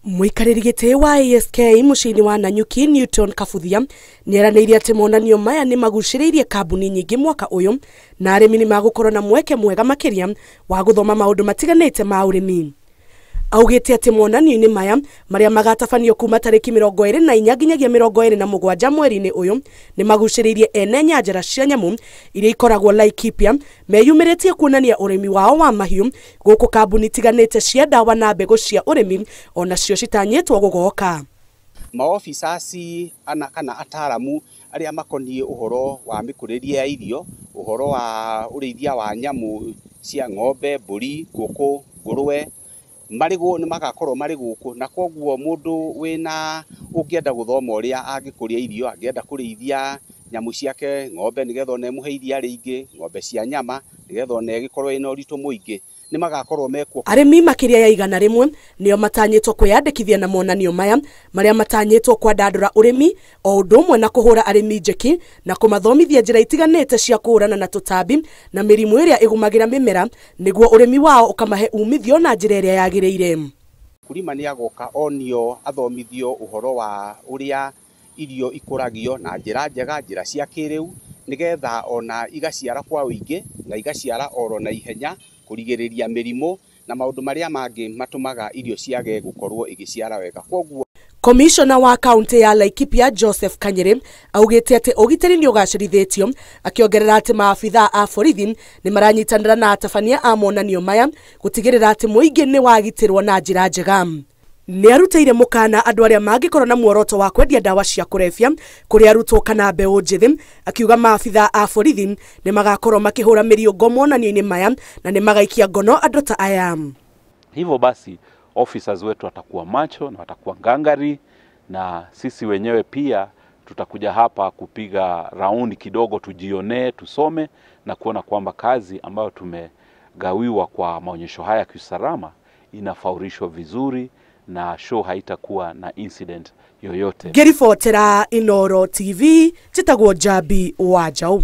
Muikariri giti wa ASK muciini wa Nanyuki Newton Kabuthia nieraneirie ati monanio maya ni maguciriirie kambuni nyingi mwaka uyu na arimi ni magukorwo na mweke mwega makiria wa guthoma maundu matiganite ma urimi. Augite ati monanio-ini maya maria magatabanio kuma tariki 24 nginyagia 27 mweri-ini uyu ni maguciriirie ene nyanjara cia nyamu iria ikoragwo Laikipia meyumiritie kuonania urimi wao wa mahiu guku kambuni tiganite cia dawa na mbegu cia urimi onacio citanyitwo gugoka. Maofisasi kana ataramu aria makonie uhoro wa mikuririe ya irio, uhoro wa urithia wa nyamu cia ng'ombe, mburi, nguku, ngurwe marigo ni magakorwo mari guku na koguo mundu wina ungienda guthoma uria angikuria irio, angienda kurithia nyamu ciake ng'ombe nigetha one muheithia ringi, ng'ombe cia nyama nigetha one gikorwo ina uritu muingi ni magakorwo mekwo. Arimi makiria ya igana rimwe nio matanyitwo kwiyandikithia na monanio maya maria matanyitwo kwandandura urimi o undu umwe na kuhura arimi njeki na kumathomithia njira itiganite cia kuhurana na tutambi na mirimu iria igumagira mimera niguo urimi wao ukamahe umithio na njira iria yagiriire. Kulima ni agoka onio athomithio uhoro wa uria irio ikuragio na njira njega, njira cia kiriu nigetha ona igaciara kwa uingi na igaciara oro na ihenya kurigiriria mirimu na maundu maria mangi matumaga irio ciage gukorwo igiciara wega. Koguo Commissioner wa county ya Laikipia Joseph Kanyere augite ati ugitiri ni ugacirithitio akiongerera ati maabitha a borithi ni maranyitanira na atabania a monanio maya gutigirira ati muingi ni wagitirwo na njira njega. Ni arutire mukana andu aria mangikorwo na muoroto wa kwendia dawa cia kurefia kuri arutwo kana mbeu njithi akiuga maabitha a borithi ni magakorwo makihura miriungo monanio-ini maya na ni magaikia ngono andu ta aya. Hivyo basi officers wetu watakuwa macho na watakuwa ngangari, na sisi wenyewe pia tutakuja hapa kupiga raundi kidogo, tujione, tusome na kuona kwamba kazi ambayo tumegawiwa kwa maonyesho haya kiusalama inafaurishwa vizuri na show haitakuwa na incident yoyote. Ngiribotera Inooro TV, jitagwo Jabi Wanjaũ.